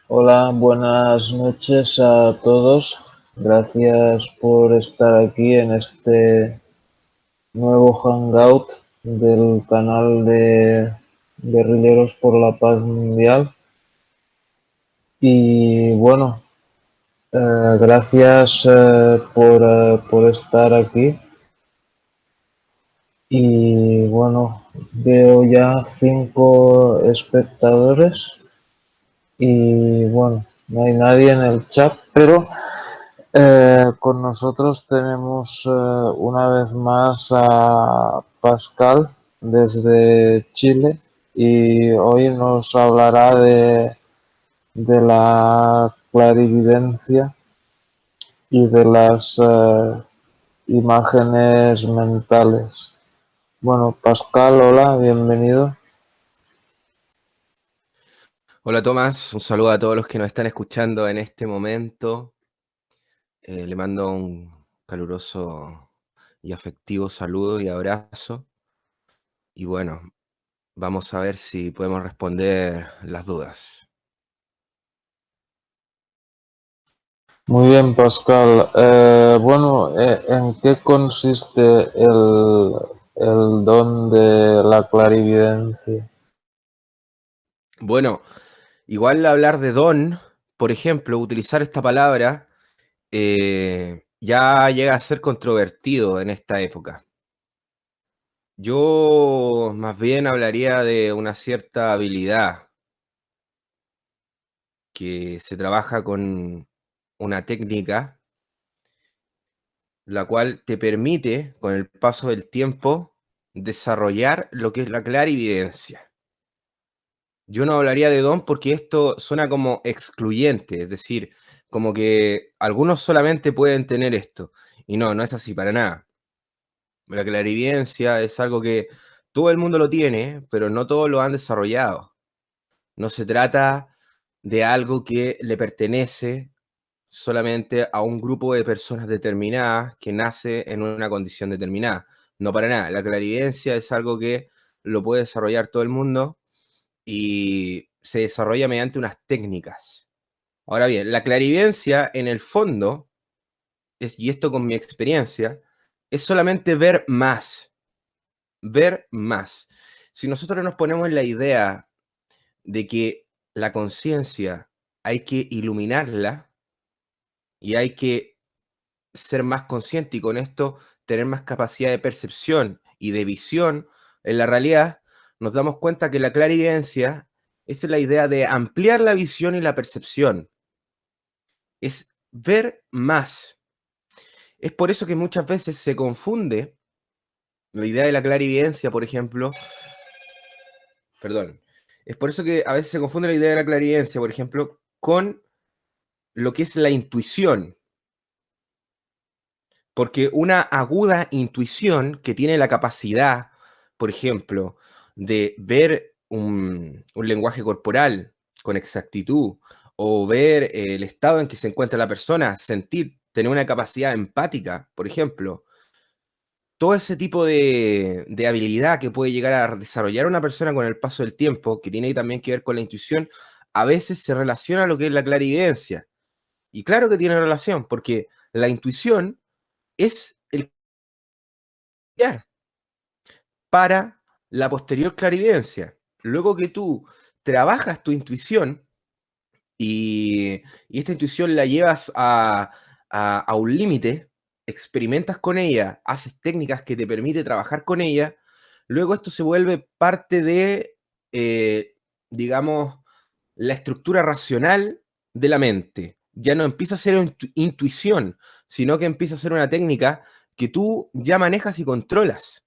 Hola, buenas noches a todos. Gracias por estar aquí en este nuevo hangout del canal de Guerrilleros por la Paz Mundial. Y bueno, gracias por estar aquí. Y bueno, veo ya 5 espectadores y bueno, no hay nadie en el chat, pero con nosotros tenemos una vez más a Pascal desde Chile y hoy nos hablará de la clarividencia y de las imágenes mentales. Bueno, Pascal, hola, bienvenido. Hola Tomás, un saludo a todos los que nos están escuchando en este momento. Le mando un caluroso y afectivo saludo y abrazo. Y bueno, vamos a ver si podemos responder las dudas. Muy bien, Pascal. Bueno, ¿en qué consiste el don de la clarividencia? Bueno, igual hablar de don, por ejemplo, utilizar esta palabra ya llega a ser controvertido en esta época. Yo más bien hablaría de una cierta habilidad que se trabaja con una técnica la cual te permite, con el paso del tiempo, desarrollar lo que es la clarividencia. Yo no hablaría de don porque esto suena como excluyente, es decir, como que algunos solamente pueden tener esto. Y no, no es así para nada. La clarividencia es algo que todo el mundo lo tiene, pero no todos lo han desarrollado. No se trata de algo que le pertenece solamente a un grupo de personas determinadas que nace en una condición determinada. No para nada. La clarividencia es algo que lo puede desarrollar todo el mundo y se desarrolla mediante unas técnicas. Ahora bien, la clarividencia en el fondo, y esto con mi experiencia, es solamente ver más, ver más. Si nosotros nos ponemos en la idea de que la conciencia hay que iluminarla y hay que ser más consciente y con esto tener más capacidad de percepción y de visión en la realidad, nos damos cuenta que la clarividencia es la idea de ampliar la visión y la percepción, es ver más. Es por eso que muchas veces se confunde la idea de la clarividencia, por ejemplo, perdón, es por eso que a veces se confunde la idea de la clarividencia, por ejemplo, con lo que es la intuición. Porque una aguda intuición que tiene la capacidad, por ejemplo, de ver un lenguaje corporal con exactitud o ver el estado en que se encuentra la persona, sentir, tener una capacidad empática, por ejemplo, todo ese tipo de habilidad que puede llegar a desarrollar una persona con el paso del tiempo, que tiene también que ver con la intuición, a veces se relaciona a lo que es la clarividencia. Y claro que tiene relación, porque la intuición es el para la posterior clarividencia. Luego que tú trabajas tu intuición y esta intuición la llevas a un límite, experimentas con ella, haces técnicas que te permite trabajar con ella, luego esto se vuelve parte de, digamos, la estructura racional de la mente. Ya no empieza a ser intuición, sino que empieza a ser una técnica que tú ya manejas y controlas.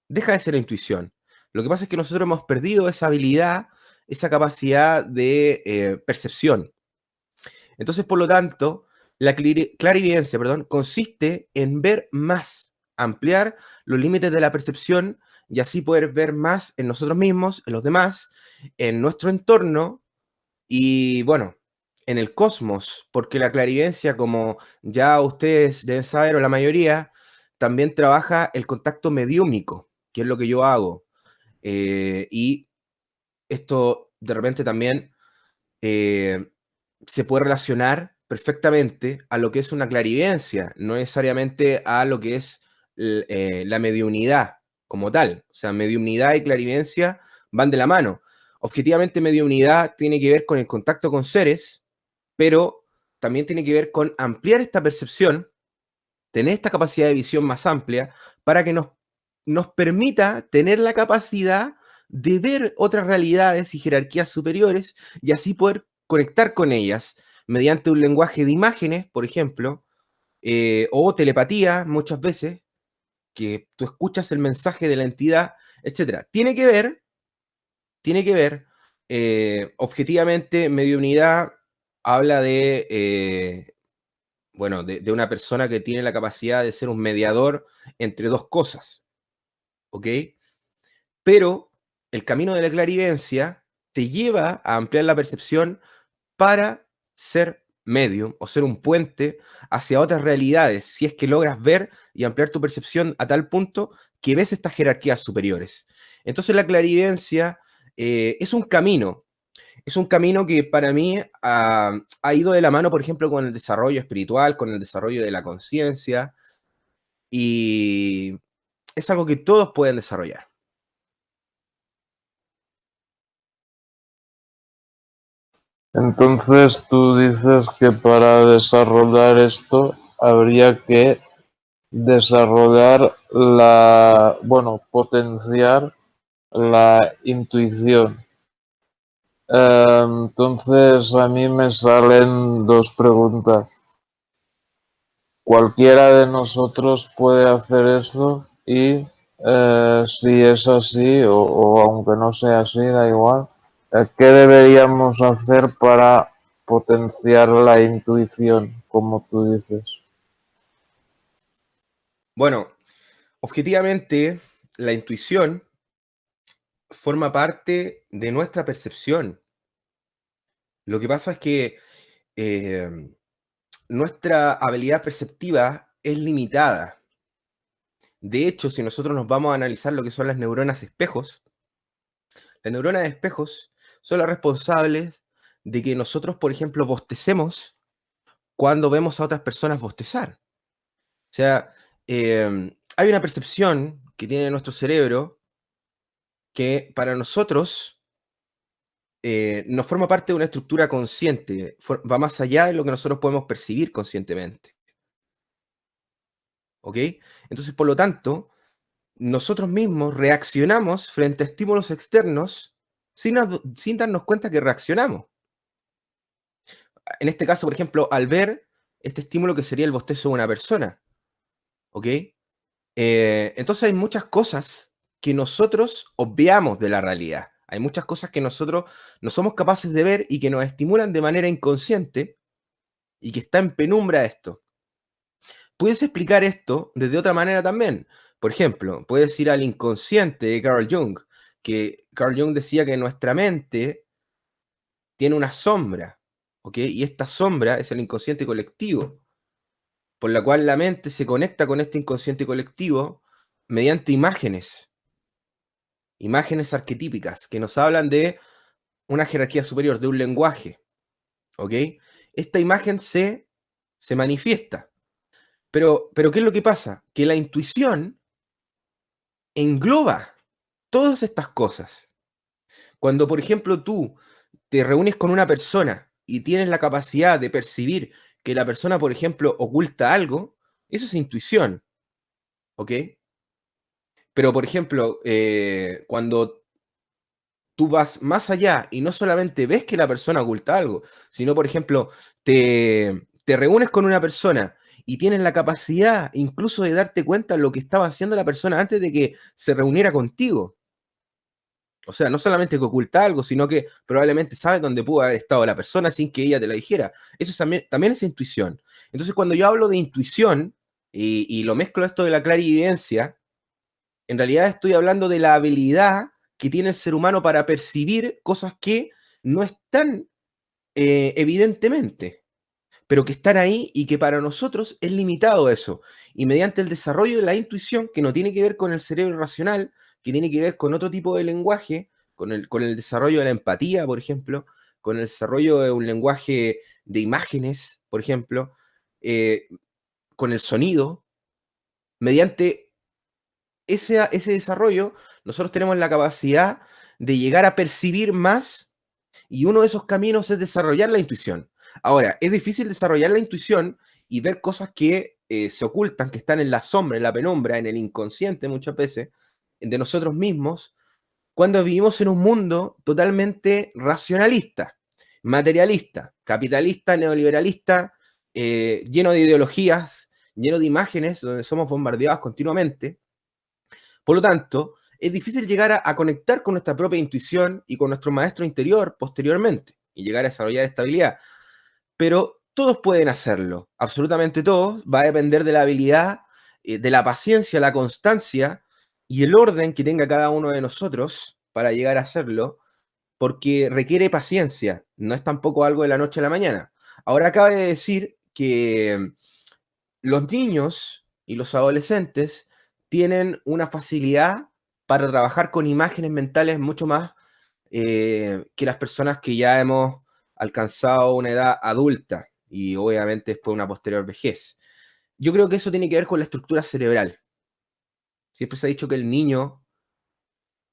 Deja de ser intuición. Lo que pasa es que nosotros hemos perdido esa habilidad, esa capacidad de percepción. Entonces, por lo tanto, la clarividencia, perdón, consiste en ver más, ampliar los límites de la percepción y así poder ver más en nosotros mismos, en los demás, en nuestro entorno y, bueno, en el cosmos, porque la clarividencia, como ya ustedes deben saber, o la mayoría, también trabaja el contacto mediúmico, que es lo que yo hago. Y esto de repente también se puede relacionar perfectamente a lo que es una clarividencia, no necesariamente a lo que es la mediunidad como tal. O sea, mediunidad y clarividencia van de la mano. Objetivamente, mediunidad tiene que ver con el contacto con seres, pero también tiene que ver con ampliar esta percepción, tener esta capacidad de visión más amplia para que nos permita tener la capacidad de ver otras realidades y jerarquías superiores y así poder conectar con ellas mediante un lenguaje de imágenes, por ejemplo, o telepatía muchas veces, que tú escuchas el mensaje de la entidad, etcétera. Tiene que ver, objetivamente, mediunidad habla de, bueno, de una persona que tiene la capacidad de ser un mediador entre dos cosas, ¿ok? Pero el camino de la clarividencia te lleva a ampliar la percepción para ser medium o ser un puente hacia otras realidades, si es que logras ver y ampliar tu percepción a tal punto que ves estas jerarquías superiores. Entonces la clarividencia es un camino que para mí ha ido de la mano, por ejemplo, con el desarrollo espiritual, con el desarrollo de la conciencia, y es algo que todos pueden desarrollar. Entonces tú dices que para desarrollar esto habría que desarrollar potenciar la intuición. Entonces a mí me salen dos preguntas. ¿Cualquiera de nosotros puede hacer eso? Y si es así, o aunque no sea así, da igual, ¿qué deberíamos hacer para potenciar la intuición, como tú dices? Bueno, objetivamente, la intuición forma parte de nuestra percepción. Lo que pasa es que nuestra habilidad perceptiva es limitada. De hecho, si nosotros nos vamos a analizar lo que son las neuronas espejos son las responsables de que nosotros, por ejemplo, bostecemos cuando vemos a otras personas bostezar. O sea, hay una percepción que tiene nuestro cerebro que para nosotros no forma parte de una estructura consciente, va más allá de lo que nosotros podemos percibir conscientemente. ¿Ok? Entonces, por lo tanto, nosotros mismos reaccionamos frente a estímulos externos sin darnos cuenta que reaccionamos. En este caso, por ejemplo, al ver este estímulo que sería el bostezo de una persona. ¿Ok? Entonces hay muchas cosas que nosotros obviamos de la realidad. Hay muchas cosas que nosotros no somos capaces de ver y que nos estimulan de manera inconsciente y que está en penumbra esto. Puedes explicar esto desde otra manera también. Por ejemplo, puedes ir al inconsciente de Carl Jung, que Carl Jung decía que nuestra mente tiene una sombra, ¿ok? Y esta sombra es el inconsciente colectivo, por la cual la mente se conecta con este inconsciente colectivo mediante imágenes arquetípicas que nos hablan de una jerarquía superior, de un lenguaje, ¿ok? Esta imagen se manifiesta. Pero, ¿qué es lo que pasa? Que la intuición engloba todas estas cosas. Cuando, por ejemplo, tú te reúnes con una persona y tienes la capacidad de percibir que la persona, por ejemplo, oculta algo, eso es intuición, ¿ok? Pero, por ejemplo, cuando tú vas más allá y no solamente ves que la persona oculta algo, sino, por ejemplo, te reúnes con una persona y tienes la capacidad incluso de darte cuenta de lo que estaba haciendo la persona antes de que se reuniera contigo. O sea, no solamente que oculta algo, sino que probablemente sabes dónde pudo haber estado la persona sin que ella te la dijera. Eso también es intuición. Entonces, cuando yo hablo de intuición y lo mezclo esto de la clarividencia, en realidad estoy hablando de la habilidad que tiene el ser humano para percibir cosas que no están evidentemente, pero que están ahí y que para nosotros es limitado eso. Y mediante el desarrollo de la intuición, que no tiene que ver con el cerebro racional, que tiene que ver con otro tipo de lenguaje, con el desarrollo de la empatía, por ejemplo, con el desarrollo de un lenguaje de imágenes, por ejemplo, con el sonido, mediante ese desarrollo, nosotros tenemos la capacidad de llegar a percibir más, y uno de esos caminos es desarrollar la intuición. Ahora, es difícil desarrollar la intuición y ver cosas que se ocultan, que están en la sombra, en la penumbra, en el inconsciente muchas veces, de nosotros mismos, cuando vivimos en un mundo totalmente racionalista, materialista, capitalista, neoliberalista, lleno de ideologías, lleno de imágenes, donde somos bombardeados continuamente. Por lo tanto, es difícil llegar a conectar con nuestra propia intuición y con nuestro maestro interior posteriormente y llegar a desarrollar estabilidad. Pero todos pueden hacerlo, absolutamente todos. Va a depender de la habilidad, de la paciencia, la constancia y el orden que tenga cada uno de nosotros para llegar a hacerlo, porque requiere paciencia, no es tampoco algo de la noche a la mañana. Ahora cabe decir que los niños y los adolescentes tienen una facilidad para trabajar con imágenes mentales mucho más que las personas que ya hemos alcanzado una edad adulta y obviamente después una posterior vejez. Yo creo que eso tiene que ver con la estructura cerebral. Siempre se ha dicho que el niño,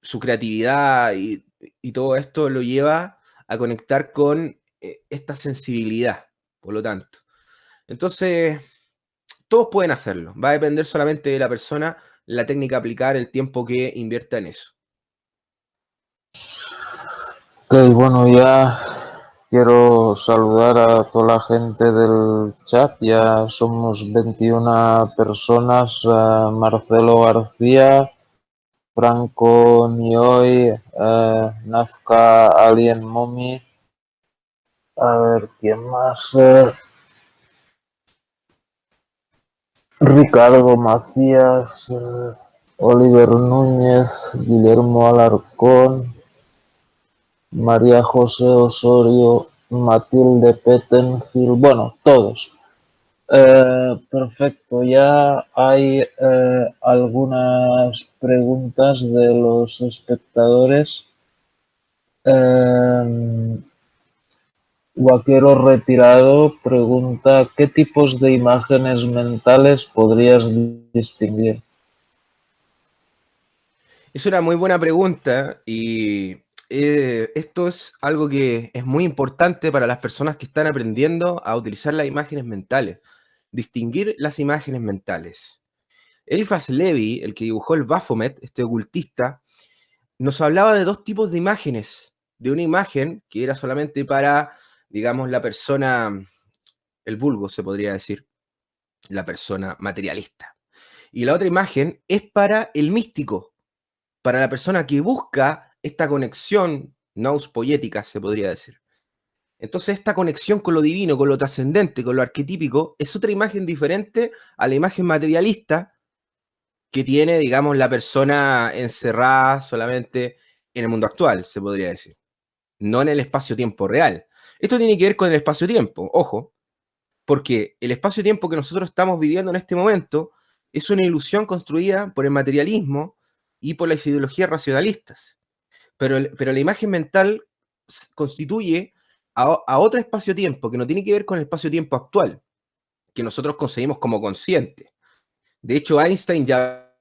su creatividad y todo esto lo lleva a conectar con esta sensibilidad, por lo tanto. Entonces, todos pueden hacerlo. Va a depender solamente de la persona, la técnica a aplicar, el tiempo que invierta en eso. Ok, bueno, ya quiero saludar a toda la gente del chat. Ya somos 21 personas. Marcelo García, Franco Nioy, Nazca Alien Mommy. A ver, ¿quién más? Ricardo Macías, Oliver Núñez, Guillermo Alarcón, María José Osorio, Matilde Pettengill, bueno, todos. Perfecto, ya hay algunas preguntas de los espectadores. Vaquero Retirado pregunta: ¿qué tipos de imágenes mentales podrías distinguir? Es una muy buena pregunta y esto es algo que es muy importante para las personas que están aprendiendo a utilizar las imágenes mentales. Distinguir las imágenes mentales. Eliphas Levi, el que dibujó el Baphomet, este ocultista, nos hablaba de dos tipos de imágenes. De una imagen que era solamente para, digamos, la persona, el vulgo se podría decir, la persona materialista. Y la otra imagen es para el místico, para la persona que busca esta conexión nous poética, se podría decir. Entonces, esta conexión con lo divino, con lo trascendente, con lo arquetípico, es otra imagen diferente a la imagen materialista que tiene, digamos, la persona encerrada solamente en el mundo actual, se podría decir, no en el espacio-tiempo real. Esto tiene que ver con el espacio-tiempo, ojo, porque el espacio-tiempo que nosotros estamos viviendo en este momento es una ilusión construida por el materialismo y por las ideologías racionalistas. Pero la imagen mental constituye a otro espacio-tiempo que no tiene que ver con el espacio-tiempo actual, que nosotros concebimos como consciente. De hecho, Einstein ya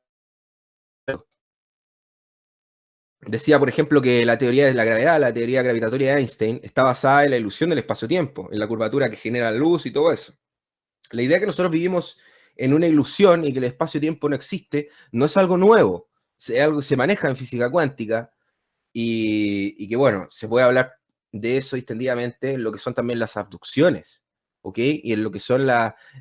decía, por ejemplo, que la teoría de la gravedad, la teoría gravitatoria de Einstein, está basada en la ilusión del espacio-tiempo, en la curvatura que genera la luz y todo eso. La idea de que nosotros vivimos en una ilusión y que el espacio-tiempo no existe, no es algo nuevo, es algo que se maneja en física cuántica y que, bueno, se puede hablar de eso extendidamente en lo que son también las abducciones, ¿ok? Y en lo que son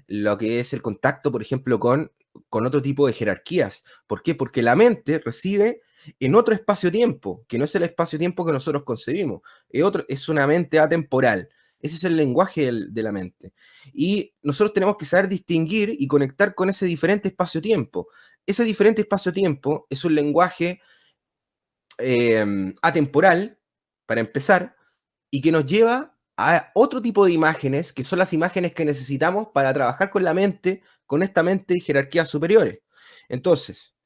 lo que es el contacto, por ejemplo, con otro tipo de jerarquías. ¿Por qué? Porque la mente reside en otro espacio-tiempo, que no es el espacio-tiempo que nosotros concebimos, es una mente atemporal. Ese es el lenguaje de la mente. Y nosotros tenemos que saber distinguir y conectar con ese diferente espacio-tiempo. Ese diferente espacio-tiempo es un lenguaje atemporal, para empezar, y que nos lleva a otro tipo de imágenes, que son las imágenes que necesitamos para trabajar con la mente, con esta mente y jerarquías superiores. Entonces,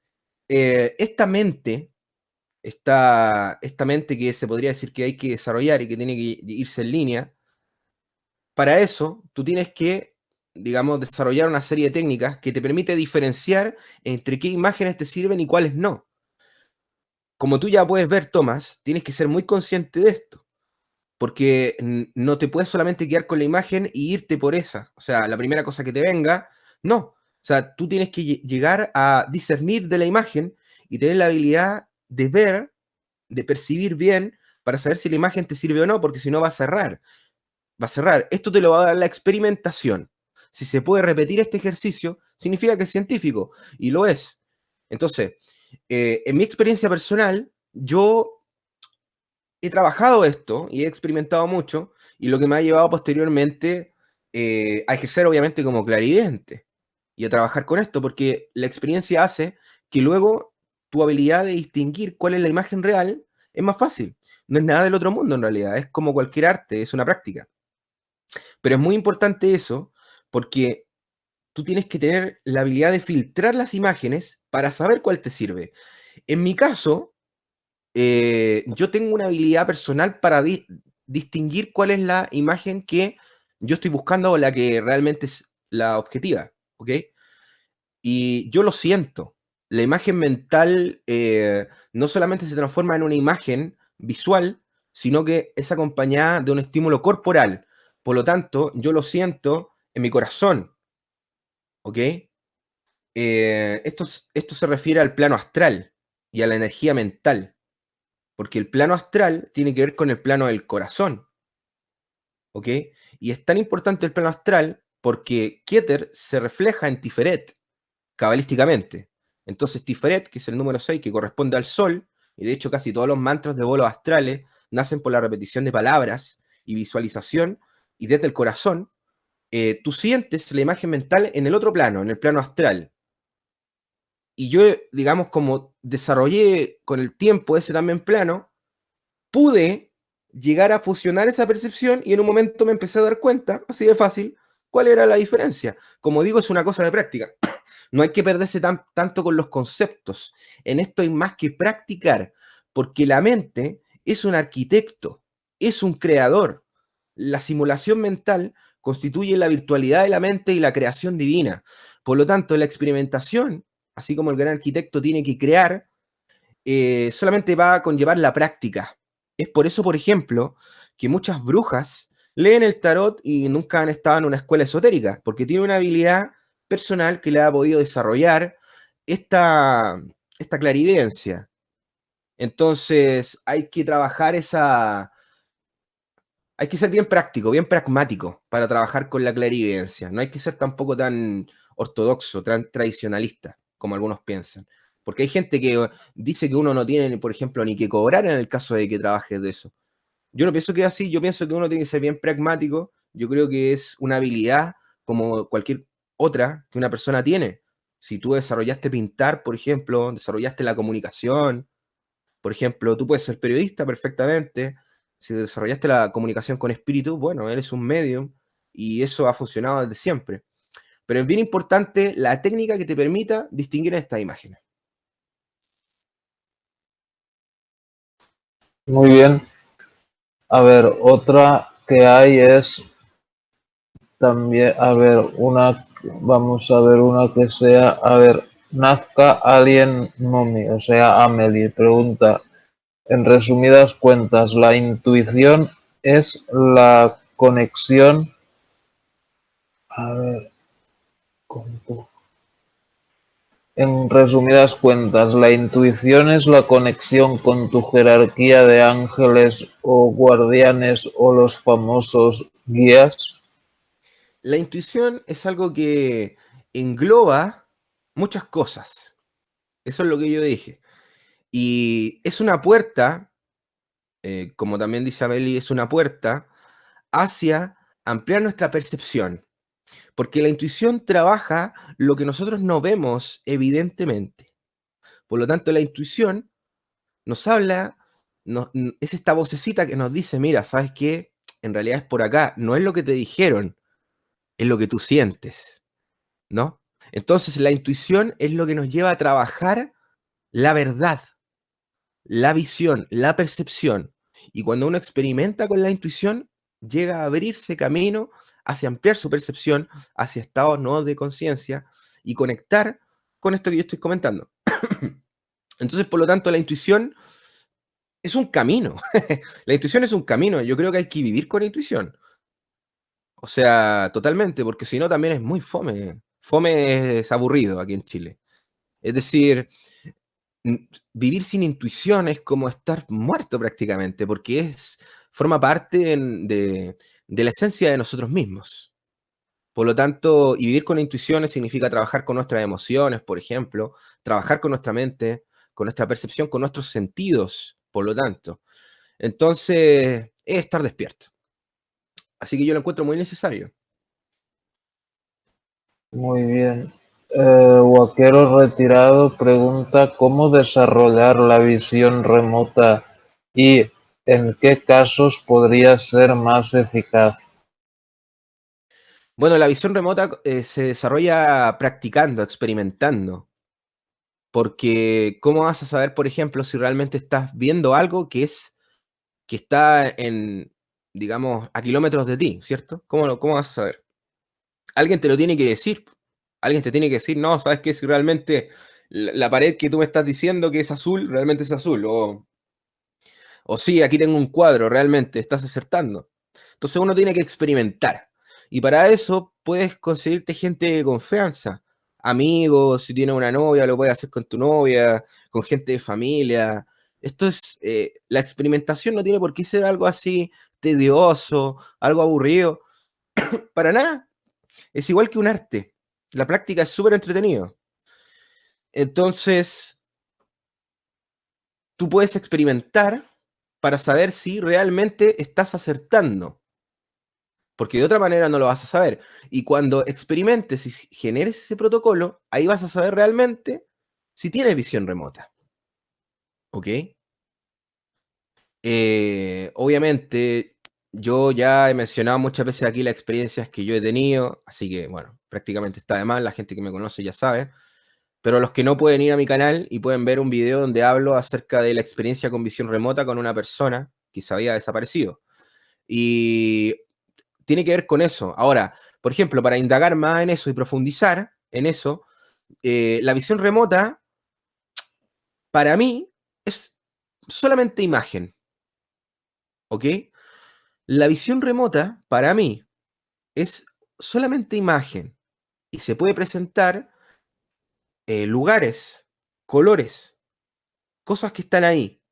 esta mente esta mente que se podría decir que hay que desarrollar y que tiene que irse en línea. Para eso, tú tienes que, digamos, desarrollar una serie de técnicas que te permite diferenciar entre qué imágenes te sirven y cuáles no. Como tú ya puedes ver, Tomás, tienes que ser muy consciente de esto, porque no te puedes solamente quedar con la imagen y irte por esa. O sea, la primera cosa que te venga, no. O sea, tú tienes que llegar a discernir de la imagen y tener la habilidad de ver, de percibir bien, para saber si la imagen te sirve o no, porque si no va a cerrar. Va a cerrar. Esto te lo va a dar la experimentación. Si se puede repetir este ejercicio, significa que es científico, y lo es. Entonces, en mi experiencia personal, yo he trabajado esto y he experimentado mucho, y lo que me ha llevado posteriormente a ejercer obviamente como clarividente y a trabajar con esto, porque la experiencia hace que luego tu habilidad de distinguir cuál es la imagen real es más fácil. No es nada del otro mundo en realidad, es como cualquier arte, es una práctica. Pero es muy importante eso porque tú tienes que tener la habilidad de filtrar las imágenes para saber cuál te sirve. En mi caso, yo tengo una habilidad personal para distinguir cuál es la imagen que yo estoy buscando o la que realmente es la objetiva, ¿ok? Y yo lo siento. La imagen mental no solamente se transforma en una imagen visual, sino que es acompañada de un estímulo corporal. Por lo tanto, yo lo siento en mi corazón, ¿ok? Esto se refiere al plano astral y a la energía mental, porque el plano astral tiene que ver con el plano del corazón, ¿ok? Y es tan importante el plano astral porque Keter se refleja en Tiferet, cabalísticamente. Entonces Tiferet, que es el número 6, que corresponde al sol, y de hecho casi todos los mantras de vuelos astrales nacen por la repetición de palabras y visualización, y desde el corazón, tú sientes la imagen mental en el otro plano, en el plano astral. Y yo, digamos, como desarrollé con el tiempo ese también plano, pude llegar a fusionar esa percepción y en un momento me empecé a dar cuenta, así de fácil, cuál era la diferencia. Como digo, es una cosa de práctica. No hay que perderse tanto con los conceptos. En esto hay más que practicar, porque la mente es un arquitecto, es un creador. La simulación mental constituye la virtualidad de la mente y la creación divina. Por lo tanto, la experimentación, así como el gran arquitecto tiene que crear, solamente va a conllevar la práctica. Es por eso, por ejemplo, que muchas brujas leen el tarot y nunca han estado en una escuela esotérica, porque tienen una habilidad personal que le ha podido desarrollar esta clarividencia. Entonces, hay que trabajar hay que ser bien práctico, bien pragmático para trabajar con la clarividencia. No hay que ser tampoco tan ortodoxo, tan tradicionalista, como algunos piensan. Porque hay gente que dice que uno no tiene, por ejemplo, ni que cobrar en el caso de que trabajes de eso. Yo no pienso que es así, yo pienso que uno tiene que ser bien pragmático. Yo creo que es una habilidad como cualquier otra que una persona tiene. Si tú desarrollaste pintar, por ejemplo, desarrollaste la comunicación, por ejemplo, tú puedes ser periodista perfectamente. Si desarrollaste la comunicación con espíritu, bueno, eres un medium y eso ha funcionado desde siempre. Pero es bien importante la técnica que te permita distinguir estas imágenes. Muy bien. A ver, otra que hay es también, a ver, vamos a ver una que sea, a ver, Nazca Alien Mommy, o sea, Amelie, pregunta, en resumidas cuentas, la intuición es la conexión, a ver, en resumidas cuentas, la intuición es la conexión con tu jerarquía de ángeles o guardianes o los famosos guías. La intuición es algo que engloba muchas cosas. Eso es lo que yo dije. Y es una puerta, como también dice Amelie, es una puerta hacia ampliar nuestra percepción. Porque la intuición trabaja lo que nosotros no vemos evidentemente. Por lo tanto, la intuición nos habla, es esta vocecita que nos dice, mira, ¿sabes qué? En realidad es por acá, no es lo que te dijeron, es lo que tú sientes, ¿no? Entonces, la intuición es lo que nos lleva a trabajar la verdad, la visión, la percepción. Y cuando uno experimenta con la intuición, llega a abrirse camino hacia ampliar su percepción, hacia estados nuevos de conciencia y conectar con esto que yo estoy comentando. Entonces, por lo tanto, la intuición es un camino. La intuición es un camino. Yo creo que hay que vivir con la intuición. O sea, totalmente, porque si no también es muy fome. Fome es aburrido aquí en Chile. Es decir, vivir sin intuición es como estar muerto prácticamente, porque forma parte de la esencia de nosotros mismos. Por lo tanto, y vivir con intuiciones significa trabajar con nuestras emociones, por ejemplo, trabajar con nuestra mente, con nuestra percepción, con nuestros sentidos, por lo tanto. Entonces, es estar despierto. Así que yo lo encuentro muy necesario. Muy bien. Vaquero Retirado pregunta cómo desarrollar la visión remota y en qué casos podría ser más eficaz. Bueno, la visión remota se desarrolla practicando, experimentando. Porque, ¿cómo vas a saber, por ejemplo, si realmente estás viendo algo que está en, digamos, a kilómetros de ti, ¿cierto? ¿Cómo vas a saber? Alguien te lo tiene que decir. Alguien te tiene que decir, no, ¿sabes qué? Si realmente la pared que tú me estás diciendo que es azul, realmente es azul. O sí, aquí tengo un cuadro, realmente, estás acertando. Entonces uno tiene que experimentar. Y para eso puedes conseguirte gente de confianza. Amigos, si tienes una novia, lo puedes hacer con tu novia, con gente de familia. Esto es, la experimentación no tiene por qué ser algo así tedioso, algo aburrido. Para nada. Es igual que un arte. La práctica es súper entretenido. Entonces, tú puedes experimentar para saber si realmente estás acertando, porque de otra manera no lo vas a saber. Y cuando experimentes y generes ese protocolo, ahí vas a saber realmente si tienes visión remota. ¿Ok? Obviamente, yo ya he mencionado muchas veces aquí las experiencias que yo he tenido, así que, bueno, prácticamente está de más, la gente que me conoce ya sabe. Pero los que no pueden ir a mi canal y pueden ver un video donde hablo acerca de la experiencia con visión remota con una persona que se había desaparecido. Y tiene que ver con eso. Ahora, por ejemplo, para indagar más en eso y profundizar en eso, la visión remota, para mí, es solamente imagen. ¿Ok? La visión remota, para mí, es solamente imagen. Y se puede presentar lugares, colores, cosas que están ahí.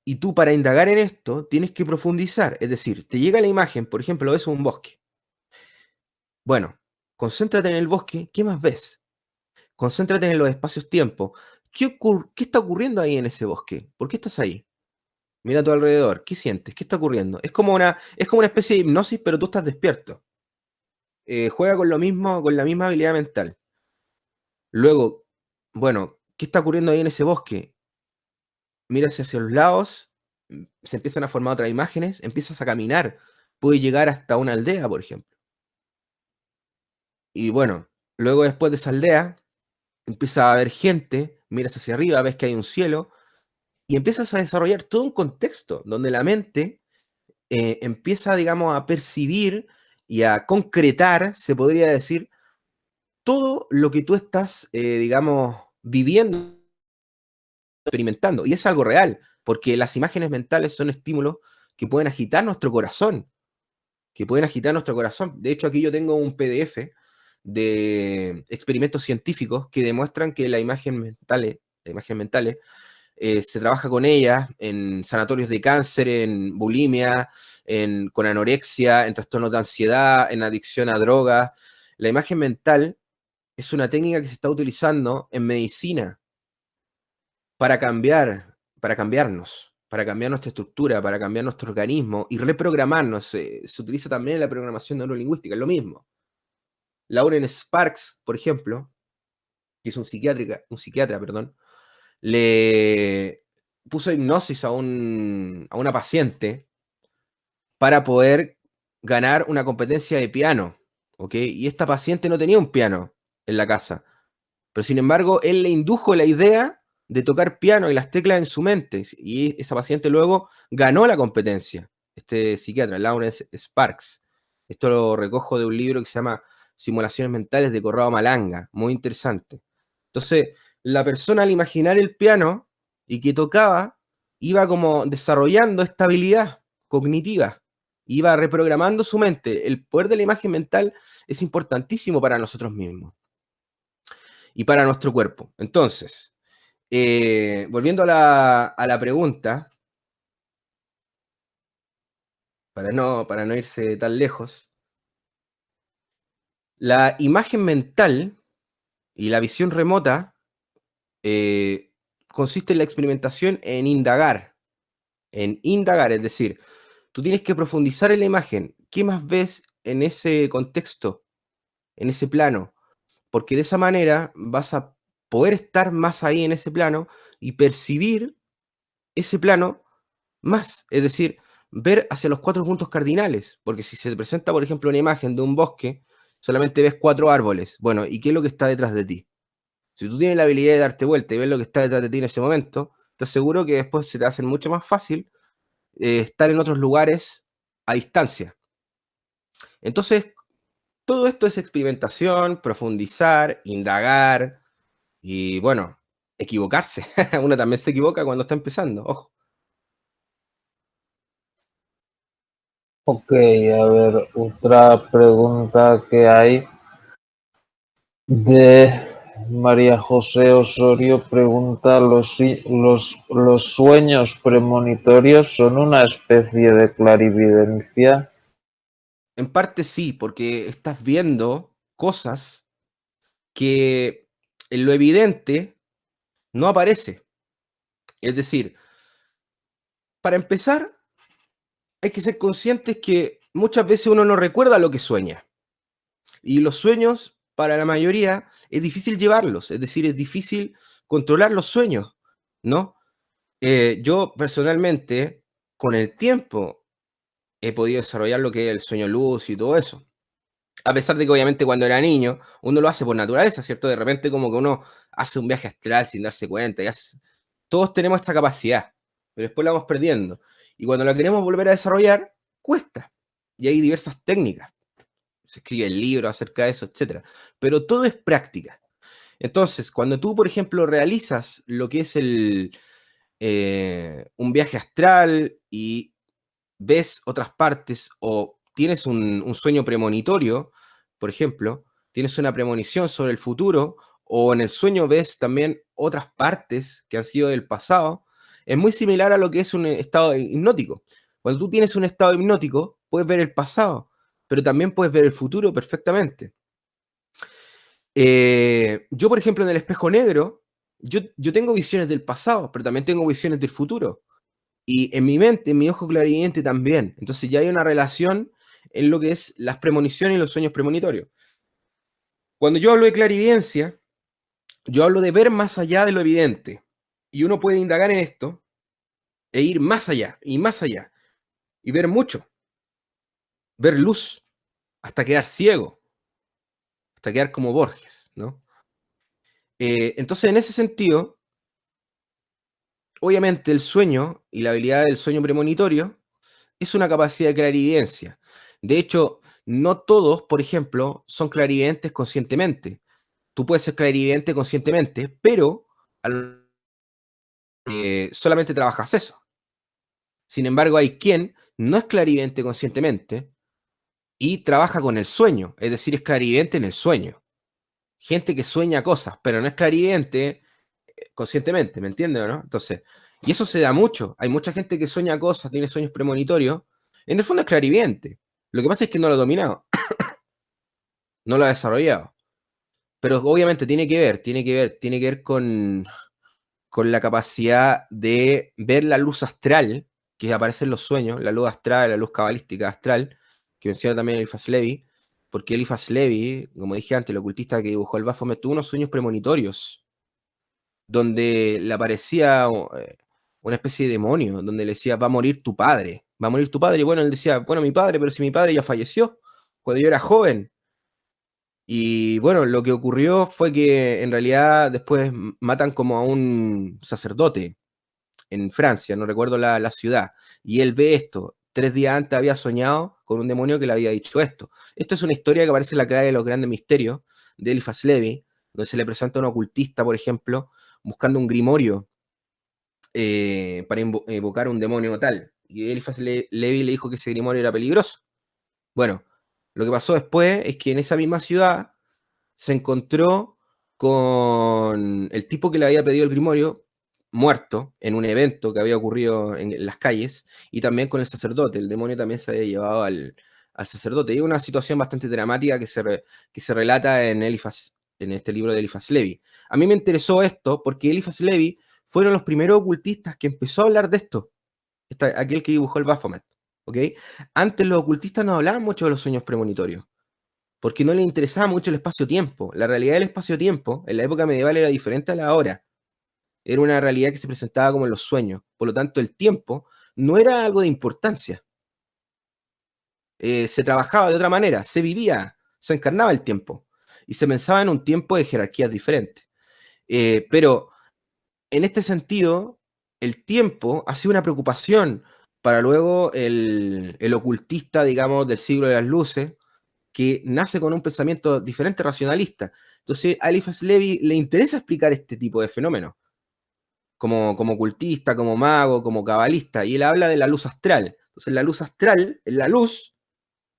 Y tú para indagar en esto tienes que profundizar. Es decir, te llega la imagen, por ejemplo, ves un bosque. Bueno, concéntrate en el bosque, ¿qué más ves? Concéntrate en los espacios-tiempo. ¿Qué está ocurriendo ahí en ese bosque? ¿Por qué estás ahí? Mira a tu alrededor, ¿qué sientes? ¿Qué está ocurriendo? Es como una especie de hipnosis, pero tú estás despierto. Juega con lo mismo, con la misma habilidad mental. Luego, bueno, ¿qué está ocurriendo ahí en ese bosque? Miras hacia los lados, se empiezan a formar otras imágenes, empiezas a caminar, puedes llegar hasta una aldea, por ejemplo. Y bueno, luego después de esa aldea, empieza a haber gente, miras hacia arriba, ves que hay un cielo, y empiezas a desarrollar todo un contexto donde la mente empieza, digamos, a percibir y a concretar, se podría decir, todo lo que tú estás, digamos, viviendo, experimentando. Y es algo real, porque las imágenes mentales son estímulos que pueden agitar nuestro corazón, que pueden agitar nuestro corazón. De hecho, aquí yo tengo un PDF de experimentos científicos que demuestran que las imágenes mentales se trabaja con ellas en sanatorios de cáncer, en bulimia, con anorexia, en trastornos de ansiedad, en adicción a drogas. La imagen mental es una técnica que se está utilizando en medicina para cambiarnos, para cambiar nuestra estructura, para cambiar nuestro organismo y reprogramarnos. Se utiliza también en la programación neurolingüística, es lo mismo. Lauren Sparks, por ejemplo, que es un psiquiatra, perdón, le puso hipnosis a una paciente para poder ganar una competencia de piano, ¿ok? Y esta paciente no tenía un piano en la casa, pero sin embargo, él le indujo la idea de tocar piano y las teclas en su mente, y esa paciente luego ganó la competencia, este psiquiatra, Lawrence Sparks. Esto lo recojo de un libro que se llama Simulaciones Mentales de Corrado Malanga, muy interesante. Entonces, la persona al imaginar el piano y que tocaba, iba como desarrollando esta habilidad cognitiva, iba reprogramando su mente. El poder de la imagen mental es importantísimo para nosotros mismos y para nuestro cuerpo. Entonces, volviendo a la pregunta, para no irse tan lejos, la imagen mental y la visión remota consiste en la experimentación en indagar, es decir, tú tienes que profundizar en la imagen. ¿Qué más ves en ese contexto, en ese plano? Porque de esa manera vas a poder estar más ahí en ese plano y percibir ese plano más, es decir, ver hacia los 4 puntos cardinales, porque si se te presenta, por ejemplo, una imagen de un bosque, solamente ves 4 árboles. Bueno, ¿y qué es lo que está detrás de ti? Si tú tienes la habilidad de darte vuelta y ver lo que está detrás de ti en ese momento, te aseguro que después se te hace mucho más fácil estar en otros lugares a distancia. Entonces, todo esto es experimentación, profundizar, indagar y, bueno, equivocarse. Uno también se equivoca cuando está empezando, ojo. Ok, a ver, otra pregunta que hay de María José Osorio pregunta, ¿los sueños premonitorios son una especie de clarividencia? En parte sí, porque estás viendo cosas que en lo evidente no aparece. Es decir, para empezar, hay que ser conscientes que muchas veces uno no recuerda lo que sueña. Y los sueños, para la mayoría, es difícil llevarlos, es decir, es difícil controlar los sueños, ¿no? Yo personalmente, con el tiempo, he podido desarrollar lo que es el sueño lúcido y todo eso. A pesar de que obviamente cuando era niño, uno lo hace por naturaleza, ¿cierto? De repente como que uno hace un viaje astral sin darse cuenta. Todos tenemos esta capacidad, pero después la vamos perdiendo. Y cuando la queremos volver a desarrollar, cuesta. Y hay diversas técnicas. Se escribe el libro acerca de eso, etcétera. Pero todo es práctica. Entonces, cuando tú, por ejemplo, realizas lo que es un viaje astral y ves otras partes o tienes un sueño premonitorio, por ejemplo, tienes una premonición sobre el futuro o en el sueño ves también otras partes que han sido del pasado, es muy similar a lo que es un estado hipnótico. Cuando tú tienes un estado hipnótico, puedes ver el pasado, pero también puedes ver el futuro perfectamente. Yo, por ejemplo, en el espejo negro, yo tengo visiones del pasado, pero también tengo visiones del futuro. Y en mi mente, en mi ojo clarividente también. Entonces ya hay una relación en lo que es las premoniciones y los sueños premonitorios. Cuando yo hablo de clarividencia, yo hablo de ver más allá de lo evidente. Y uno puede indagar en esto e ir más allá y más allá. Y ver mucho, ver luz, hasta quedar ciego, hasta quedar como Borges, ¿no? Entonces, en ese sentido, obviamente el sueño y la habilidad del sueño premonitorio es una capacidad de clarividencia. De hecho, no todos, por ejemplo, son clarividentes conscientemente. Tú puedes ser clarividente conscientemente, pero solamente trabajas eso. Sin embargo, hay quien no es clarividente conscientemente y trabaja con el sueño, es decir, es clarividente en el sueño. Gente que sueña cosas, pero no es clarividente conscientemente, ¿me entiendes o no? Entonces, y eso se da mucho. Hay mucha gente que sueña cosas, tiene sueños premonitorios. En el fondo es clarividente. Lo que pasa es que no lo ha dominado, no lo ha desarrollado. Pero obviamente tiene que ver con la capacidad de ver la luz astral que aparece en los sueños, la luz astral, la luz cabalística astral, que menciona también Eliphas Levi, porque Eliphas Levi, como dije antes, el ocultista que dibujó el Baphomet, tuvo unos sueños premonitorios, donde le aparecía una especie de demonio, donde le decía, va a morir tu padre, va a morir tu padre, y bueno, él decía, bueno, mi padre, pero si mi padre ya falleció, cuando yo era joven. Y bueno, lo que ocurrió fue que en realidad después matan como a un sacerdote en Francia, no recuerdo la ciudad, y él ve esto. 3 días antes había soñado con un demonio que le había dicho esto. Esto es una historia que aparece en la clave de los grandes misterios de Eliphas Levi, donde se le presenta a un ocultista, por ejemplo, buscando un grimorio para evocar un demonio tal. Y Eliphas Levi le dijo que ese grimorio era peligroso. Bueno, lo que pasó después es que en esa misma ciudad se encontró con el tipo que le había pedido el grimorio muerto en un evento que había ocurrido en las calles, y también con el sacerdote. El demonio también se había llevado al sacerdote. Y es una situación bastante dramática que se relata en en este libro de Eliphas Levi. A mí me interesó esto porque Eliphas Levi fueron los primeros ocultistas que empezó a hablar de esto. Aquel que dibujó el Baphomet. ¿Ok? Antes los ocultistas no hablaban mucho de los sueños premonitorios, porque no les interesaba mucho el espacio-tiempo. La realidad del espacio-tiempo en la época medieval era diferente a la ahora. Era una realidad que se presentaba como en los sueños. Por lo tanto, el tiempo no era algo de importancia. Se trabajaba de otra manera, se vivía, se encarnaba el tiempo. Y se pensaba en un tiempo de jerarquías diferentes. Pero en este sentido, el tiempo ha sido una preocupación para luego el ocultista, digamos, del siglo de las luces, que nace con un pensamiento diferente, racionalista. Entonces, a Eliphas Levi le interesa explicar este tipo de fenómenos, como ocultista, como mago, como cabalista, y él habla de la luz astral. Entonces, la luz astral, en la luz,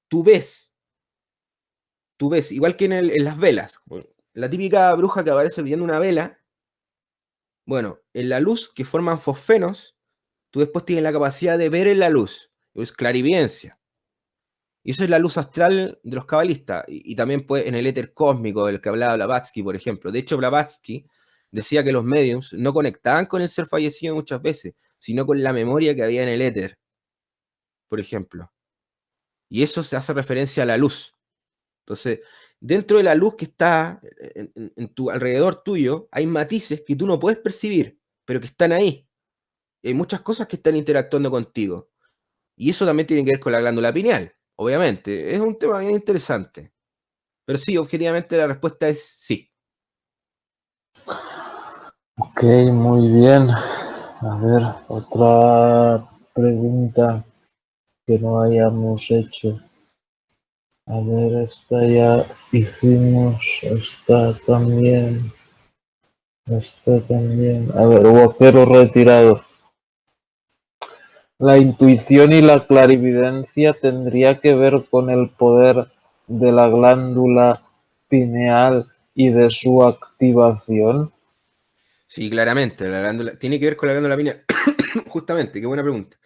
tú ves, igual que en las velas. La típica bruja que aparece viendo una vela, bueno, en la luz que forman fosfenos, tú después tienes la capacidad de ver en la luz, es clarividencia. Y eso es la luz astral de los cabalistas. Y también pues, en el éter cósmico del que hablaba Blavatsky, por ejemplo. De hecho, Blavatsky decía que los mediums no conectaban con el ser fallecido muchas veces, sino con la memoria que había en el éter, por ejemplo. Y eso se hace referencia a la luz. Entonces, dentro de la luz que está en tu alrededor tuyo, hay matices que tú no puedes percibir, pero que están ahí. Y hay muchas cosas que están interactuando contigo. Y eso también tiene que ver con la glándula pineal, obviamente. Es un tema bien interesante. Pero sí, objetivamente la respuesta es sí. Ok, muy bien. A ver, otra pregunta que no hayamos hecho. A ver, esta ya hicimos, esta también, esta también. A ver, hubo retirado. La intuición y la clarividencia tendría que ver con el poder de la glándula pineal y de su activación. Sí, claramente. La glándula tiene que ver con la glándula pineal. Justamente, qué buena pregunta.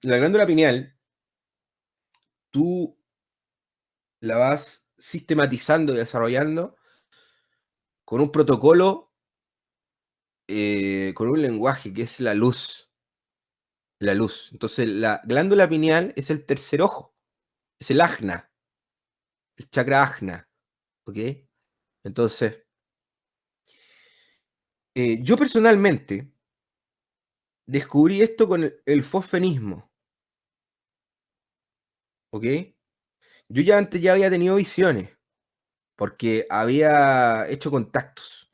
La glándula pineal, tú la vas sistematizando y desarrollando con un protocolo, con un lenguaje que es la luz. La luz. Entonces, la glándula pineal es el tercer ojo. Es el ajna. El chakra ajna. ¿Ok? Entonces, yo personalmente descubrí esto con el fosfenismo. ¿Ok? Yo ya antes ya había tenido visiones, porque había hecho contactos.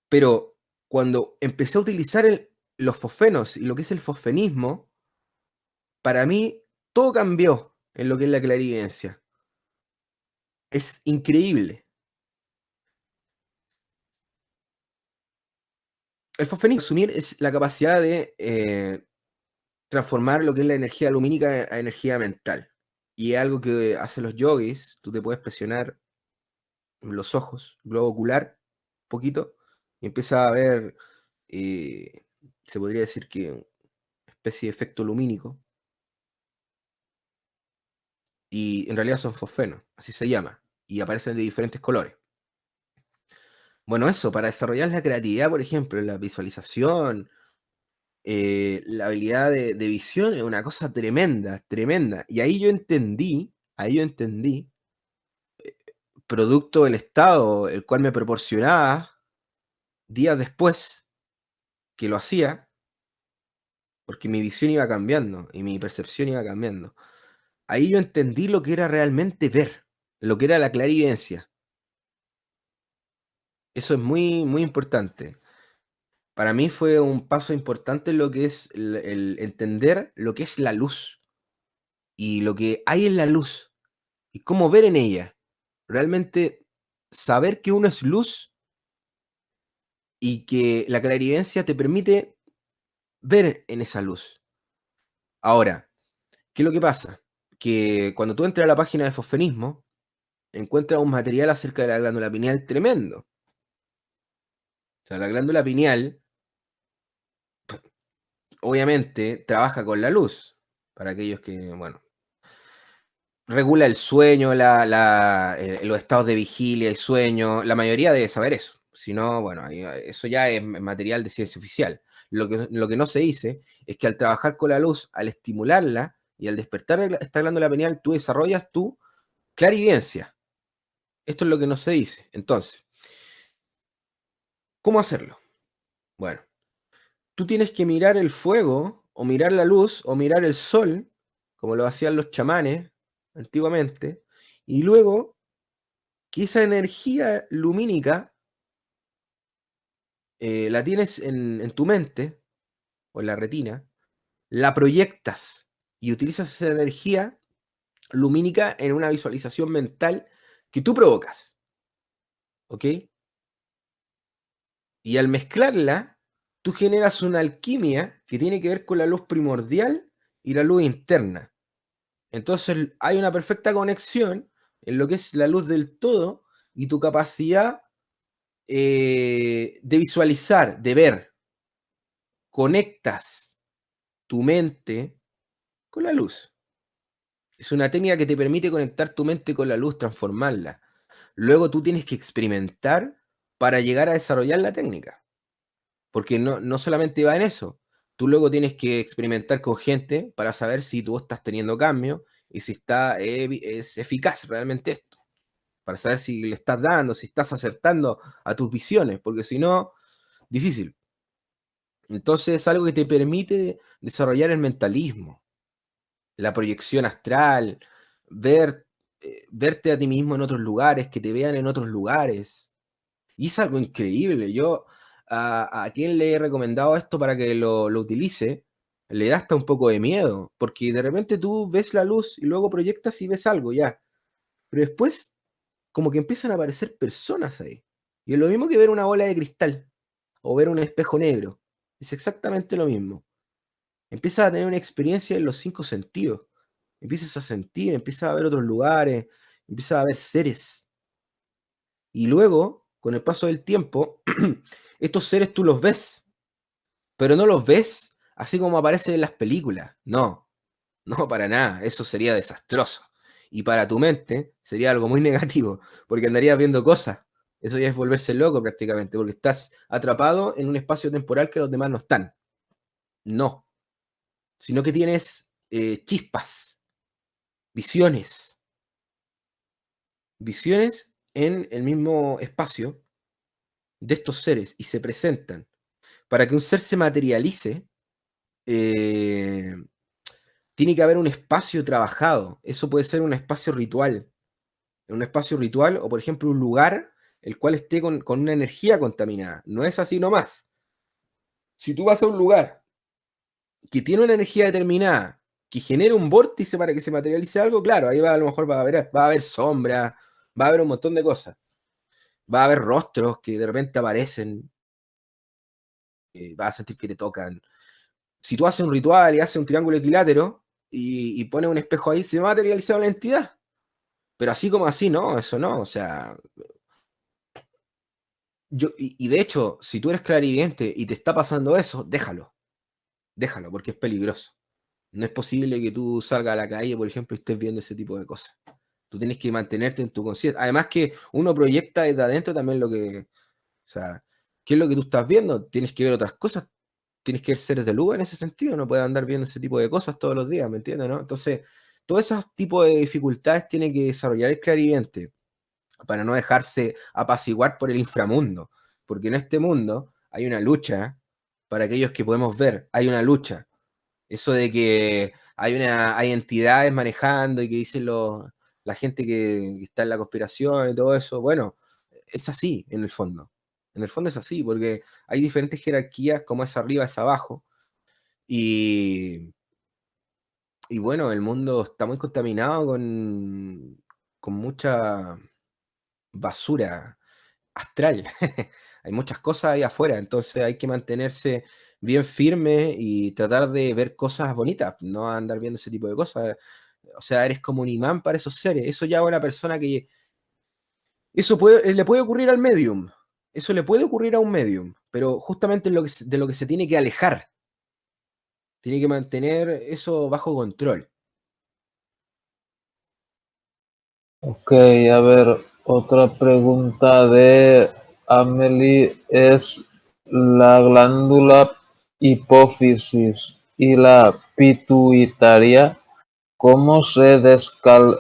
Pero cuando empecé a utilizar los fosfenos y lo que es el fosfenismo, para mí todo cambió en lo que es la clarividencia. Es increíble. El fosfenismo, asumir, es la capacidad de transformar lo que es la energía lumínica a energía mental. Y es algo que hacen los yogis. Tú te puedes presionar los ojos, globo ocular, un poquito, y empieza a ver, eh, se podría decir que una especie de efecto lumínico, y en realidad son fosfenos, así se llama, y aparecen de diferentes colores. Bueno, eso, para desarrollar la creatividad, por ejemplo, la visualización, la habilidad de visión es una cosa tremenda, tremenda. Y ahí yo entendí, producto del estado el cual me proporcionaba días después que lo hacía, porque mi visión iba cambiando y mi percepción iba cambiando. Ahí yo entendí lo que era realmente ver. lo que era la clarividencia. Eso es muy, muy importante. Para mí fue un paso importante en lo que es el entender lo que es la luz y lo que hay en la luz y cómo ver en ella. Realmente saber que uno es luz y que la clarividencia te permite ver en esa luz. Ahora, ¿qué es lo que pasa? Que cuando tú entras a la página de fosfenismo, encuentras un material acerca de la glándula pineal tremendo. O sea, la glándula pineal, obviamente, trabaja con la luz. Para aquellos que, bueno, regula el sueño, los estados de vigilia y sueño. La mayoría debe saber eso. Si no, bueno, eso ya es material de ciencia oficial. Lo que no se dice es que al trabajar con la luz, al estimularla y al despertar esta glándula pineal, tú desarrollas tu clarividencia. Esto es lo que no se dice. Entonces, ¿cómo hacerlo? Bueno, tú tienes que mirar el fuego, o mirar la luz, o mirar el sol, como lo hacían los chamanes antiguamente, y luego que esa energía lumínica la tienes en tu mente, o en la retina, la proyectas y utilizas esa energía lumínica en una visualización mental que tú provocas, ¿ok? Y al mezclarla, tú generas una alquimia que tiene que ver con la luz primordial y la luz interna. Entonces hay una perfecta conexión en lo que es la luz del todo y tu capacidad de visualizar, de ver. Conectas tu mente con la luz. Es una técnica que te permite conectar tu mente con la luz, transformarla. Luego tú tienes que experimentar para llegar a desarrollar la técnica. Porque no solamente va en eso. Tú luego tienes que experimentar con gente para saber si tú estás teniendo cambio y si es eficaz realmente esto. Para saber si le estás dando, si estás acertando a tus visiones. Porque si no, difícil. Entonces es algo que te permite desarrollar el mentalismo, la proyección astral, verte a ti mismo en otros lugares, que te vean en otros lugares. Y es algo increíble. Yo a quien le he recomendado esto para que lo utilice, le da hasta un poco de miedo, porque de repente tú ves la luz y luego proyectas y ves algo ya. Pero después, como que empiezan a aparecer personas ahí. Y es lo mismo que ver una bola de cristal o ver un espejo negro. Es exactamente lo mismo. Empiezas a tener una experiencia en los 5 sentidos. Empiezas a sentir, empiezas a ver otros lugares, empiezas a ver seres. Y luego, con el paso del tiempo, estos seres tú los ves, pero no los ves así como aparecen en las películas. No, no para nada. Eso sería desastroso. Y para tu mente sería algo muy negativo, porque andarías viendo cosas. Eso ya es volverse loco prácticamente, porque estás atrapado en un espacio temporal que los demás no están. No, sino que tienes chispas, visiones, visiones en el mismo espacio de estos seres y se presentan. Para que un ser se materialice, eh, tiene que haber un espacio trabajado. Eso puede ser un espacio ritual. Un espacio ritual o, por ejemplo, un lugar el cual esté con una energía contaminada. No es así nomás. Si tú vas a un lugar que tiene una energía determinada, que genera un vórtice para que se materialice algo, claro, ahí a lo mejor va a haber sombra, va a haber un montón de cosas. Va a haber rostros que de repente aparecen, vas a sentir que te tocan. Si tú haces un ritual y haces un triángulo equilátero y pones un espejo ahí, se va a materializar la entidad. Pero así como así, no, eso no. O sea, y de hecho, si tú eres clarividente y te está pasando eso, déjalo, porque es peligroso. No es posible que tú salgas a la calle, por ejemplo, y estés viendo ese tipo de cosas. Tú tienes que mantenerte en tu conciencia. Además que uno proyecta desde adentro también lo que, o sea, ¿qué es lo que tú estás viendo? Tienes que ver otras cosas, tienes que ver seres de luz en ese sentido, no puedes andar viendo ese tipo de cosas todos los días, ¿me entiendes, no? Entonces, todos esos tipos de dificultades tiene que desarrollar el clarividente para no dejarse apaciguar por el inframundo, porque en este mundo hay una lucha, para aquellos que podemos ver, hay una lucha. Eso de que hay entidades manejando y que dicen la gente que está en la conspiración y todo eso, bueno, es así en el fondo. En el fondo es así, porque hay diferentes jerarquías, como es arriba, es abajo, y, y bueno, el mundo está muy contaminado con mucha basura astral. Hay muchas cosas ahí afuera, entonces hay que mantenerse bien firme y tratar de ver cosas bonitas, no andar viendo ese tipo de cosas. O sea, eres como un imán para esos seres. Eso ya a una persona que... Eso le puede ocurrir al medium. Eso le puede ocurrir a un medium, pero justamente de lo que se tiene que alejar. Tiene que mantener eso bajo control. Ok, a ver, otra pregunta de Amelie es la glándula hipófisis y la pituitaria, ¿cómo se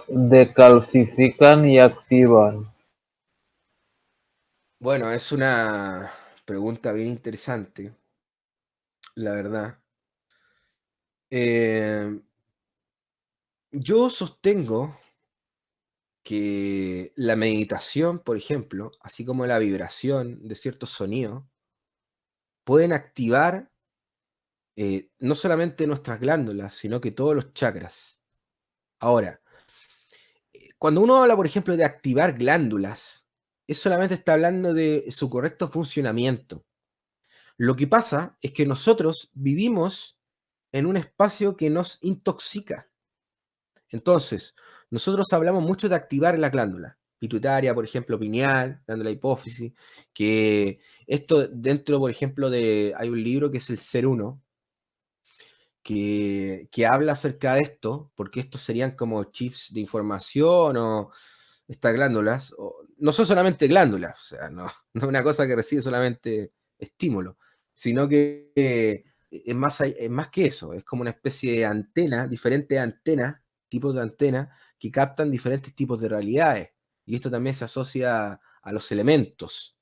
decalcifican y activan? Bueno, es una pregunta bien interesante, la verdad. Eh, yo sostengo que la meditación, por ejemplo, así como la vibración de ciertos sonidos, pueden activar no solamente nuestras glándulas, sino que todos los chakras. Ahora, cuando uno habla, por ejemplo, de activar glándulas, es solamente está hablando de su correcto funcionamiento. Lo que pasa es que nosotros vivimos en un espacio que nos intoxica. Entonces, nosotros hablamos mucho de activar la glándula pituitaria, por ejemplo, pineal, glándula hipófisis, que esto dentro, por ejemplo, hay un libro que es El Ser Uno, que habla acerca de esto, porque estos serían como chips de información o estas glándulas, no son solamente glándulas, o sea, no, no es una cosa que recibe solamente estímulo, sino que es más que eso, es como una especie de antena, diferentes antenas, tipos de antenas, que captan diferentes tipos de realidades. Y esto también se asocia a los elementos,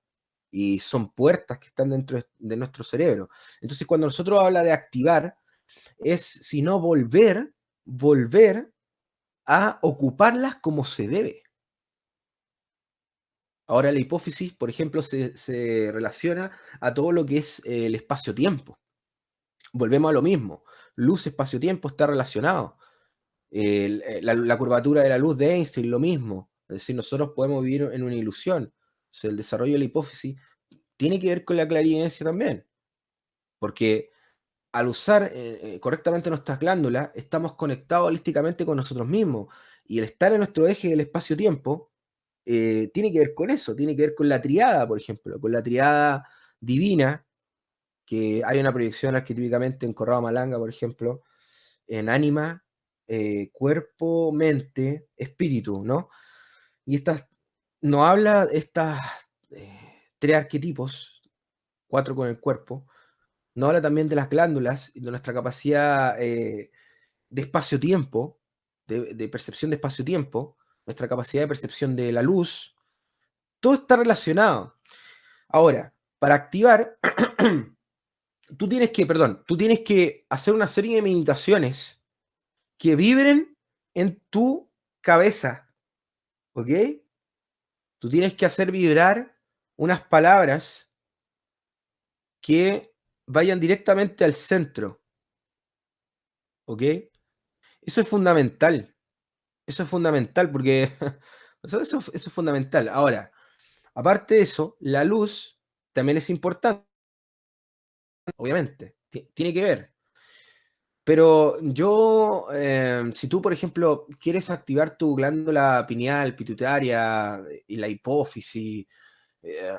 y son puertas que están dentro de nuestro cerebro. Entonces, cuando nosotros habla de activar, es sino volver a ocuparlas como se debe. Ahora la hipófisis, por ejemplo, se relaciona a todo lo que es el espacio-tiempo. Volvemos a lo mismo. Luz, espacio-tiempo está relacionado. La curvatura de la luz de Einstein, lo mismo. Es decir, nosotros podemos vivir en una ilusión. O sea, el desarrollo de la hipófisis tiene que ver con la clarividencia también. Porque al usar correctamente nuestras glándulas, estamos conectados holísticamente con nosotros mismos. Y el estar en nuestro eje del espacio-tiempo tiene que ver con eso, tiene que ver con la triada, por ejemplo, con la triada divina, que hay una proyección arquetípicamente en Corrado Malanga, por ejemplo, en ánima, cuerpo, mente, espíritu, ¿no? Y estas, no habla de estas tres arquetipos, cuatro con el cuerpo, no habla también de las glándulas y de nuestra capacidad de espacio-tiempo, de percepción de espacio-tiempo, nuestra capacidad de percepción de la luz, todo está relacionado. Ahora, para activar, tú tienes que hacer una serie de meditaciones que vibren en tu cabeza, ¿ok? Tú tienes que hacer vibrar unas palabras que vayan directamente al centro, ¿ok? Eso es fundamental. Eso es fundamental porque eso es fundamental. Ahora, aparte de eso, la luz también es importante, obviamente. Tiene que ver. Pero yo, si tú, por ejemplo, quieres activar tu glándula pineal, pituitaria y la hipófisis, eh,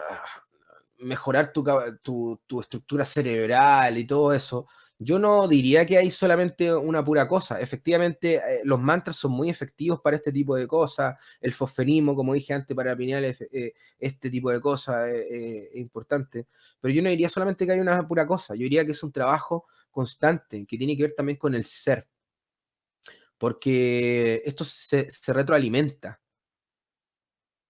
mejorar tu estructura cerebral y todo eso, yo no diría que hay solamente una pura cosa. Efectivamente, los mantras son muy efectivos para este tipo de cosas. El fosfenismo, como dije antes, para pineal, este tipo de cosas es importante. Pero yo no diría solamente que hay una pura cosa. Yo diría que es un trabajo constante que tiene que ver también con el ser. Porque esto se retroalimenta.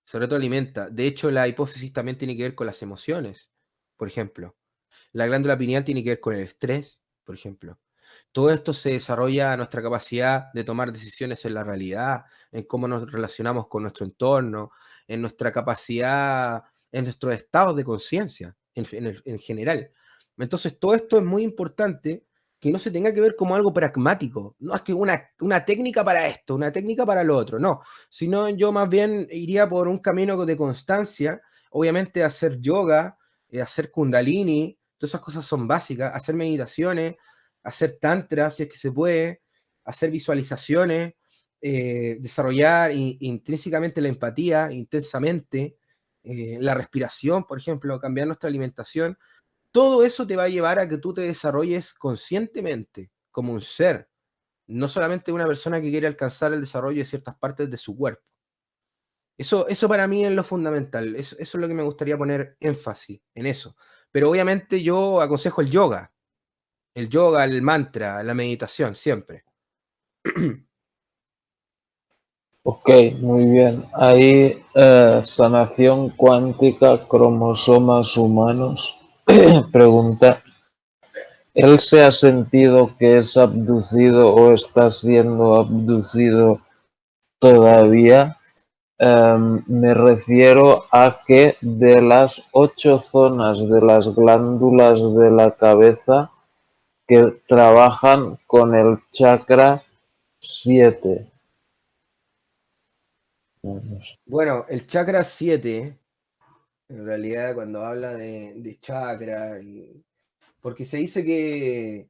Se retroalimenta. De hecho, la hipófisis también tiene que ver con las emociones, por ejemplo. La glándula pineal tiene que ver con el estrés, por ejemplo. Todo esto se desarrolla nuestra capacidad de tomar decisiones en la realidad, en cómo nos relacionamos con nuestro entorno, en nuestra capacidad, en nuestros estados de conciencia, en general. Entonces, todo esto es muy importante que no se tenga que ver como algo pragmático. No es que una técnica para esto, una técnica para lo otro, no. Sino yo más bien iría por un camino de constancia, obviamente hacer yoga, hacer kundalini, todas esas cosas son básicas, hacer meditaciones, hacer tantra si es que se puede, hacer visualizaciones, desarrollar intrínsecamente la empatía, intensamente, la respiración, por ejemplo, cambiar nuestra alimentación. Todo eso te va a llevar a que tú te desarrolles conscientemente como un ser, no solamente una persona que quiere alcanzar el desarrollo de ciertas partes de su cuerpo. Eso para mí es lo fundamental, eso es lo que me gustaría poner énfasis en eso. Pero obviamente yo aconsejo el yoga, el mantra, la meditación, siempre. Ok, muy bien. Ahí, sanación cuántica, cromosomas humanos. Pregunta, ¿él se ha sentido que es abducido o está siendo abducido todavía? Me refiero a que de las 8 zonas de las glándulas de la cabeza que trabajan con el chakra 7. Bueno, el chakra 7, en realidad cuando habla de chakra, porque se dice que,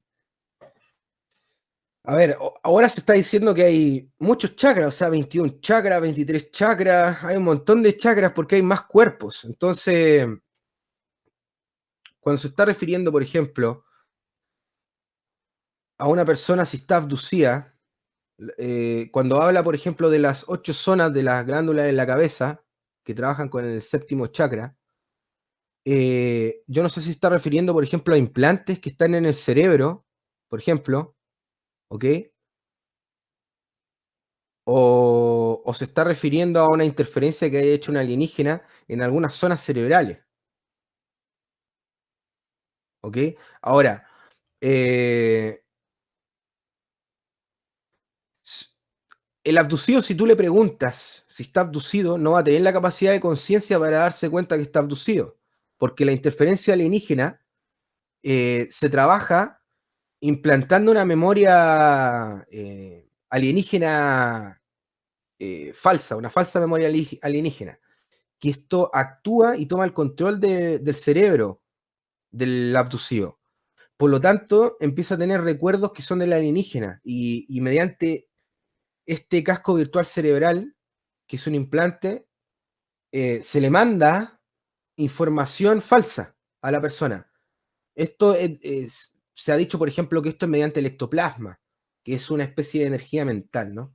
a ver, ahora se está diciendo que hay muchos chakras, o sea, 21 chakras, 23 chakras, hay un montón de chakras porque hay más cuerpos. Entonces, cuando se está refiriendo, por ejemplo, a una persona si está abducida, cuando habla, por ejemplo, de las 8 zonas de las glándulas en la cabeza que trabajan con el séptimo chakra, yo no sé si está refiriendo, por ejemplo, a implantes que están en el cerebro, por ejemplo, ¿ok? O se está refiriendo a una interferencia que haya hecho un alienígena en algunas zonas cerebrales, ¿ok? Ahora, eh, el abducido, si tú le preguntas si está abducido, no va a tener la capacidad de conciencia para darse cuenta que está abducido, porque la interferencia alienígena se trabaja implantando una memoria alienígena falsa, una falsa memoria alienígena, que esto actúa y toma el control del cerebro del abducido. Por lo tanto, empieza a tener recuerdos que son del alienígena y mediante este casco virtual cerebral, que es un implante, se le manda información falsa a la persona. Esto se ha dicho, por ejemplo, que esto es mediante el ectoplasma, que es una especie de energía mental, ¿no?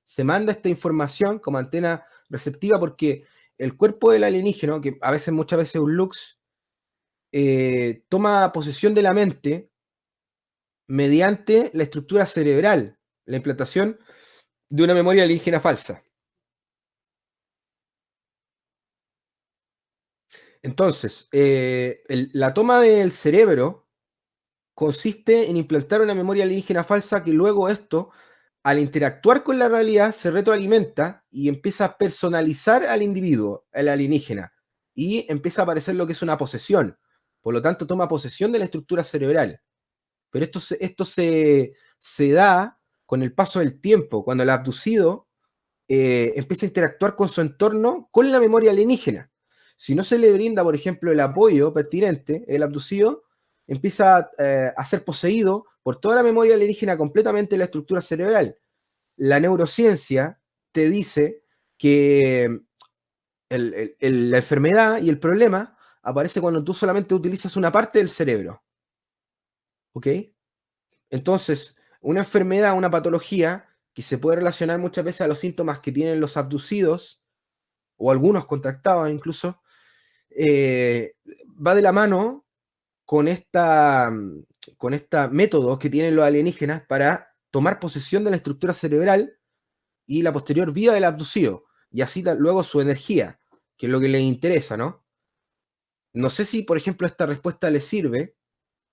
Se manda esta información como antena receptiva porque el cuerpo del alienígena, que a veces, muchas veces es un lux, toma posesión de la mente mediante la estructura cerebral, la implantación de una memoria alienígena falsa. Entonces, la toma del cerebro consiste en implantar una memoria alienígena falsa que luego esto, al interactuar con la realidad, se retroalimenta y empieza a personalizar al individuo, al alienígena, y empieza a aparecer lo que es una posesión. Por lo tanto, toma posesión de la estructura cerebral. Pero se da con el paso del tiempo, cuando el abducido empieza a interactuar con su entorno con la memoria alienígena. Si no se le brinda, por ejemplo, el apoyo pertinente, el abducido empieza a ser poseído por toda la memoria alienígena completamente en la estructura cerebral. La neurociencia te dice que la enfermedad y el problema aparece cuando tú solamente utilizas una parte del cerebro. ¿Ok? Entonces, una enfermedad, una patología que se puede relacionar muchas veces a los síntomas que tienen los abducidos, o algunos contactados incluso, va de la mano con con esta método que tienen los alienígenas para tomar posesión de la estructura cerebral y la posterior vida del abducido, y así luego su energía, que es lo que les interesa, ¿no? No sé si, por ejemplo, esta respuesta les sirve,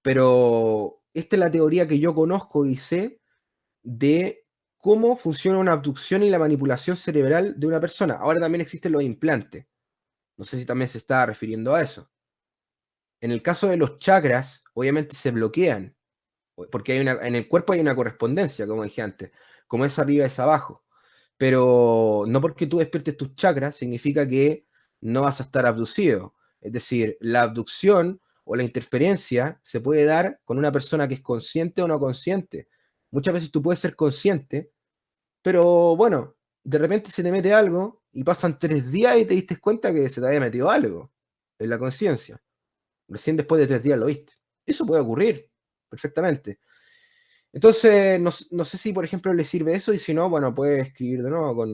pero esta es la teoría que yo conozco y sé de cómo funciona una abducción y la manipulación cerebral de una persona. Ahora también existen los implantes. No sé si también se está refiriendo a eso. En el caso de los chakras, obviamente se bloquean, porque en el cuerpo hay una correspondencia, como dije antes, como es arriba es abajo. Pero no porque tú despiertes tus chakras significa que no vas a estar abducido. Es decir, la abducción o la interferencia se puede dar con una persona que es consciente o no consciente. Muchas veces tú puedes ser consciente, pero bueno, de repente se te mete algo y pasan 3 días y te diste cuenta que se te había metido algo en la conciencia. Recién después de 3 días lo viste. Eso puede ocurrir perfectamente. Entonces, no sé si, por ejemplo, le sirve eso y si no, bueno, puede escribir de nuevo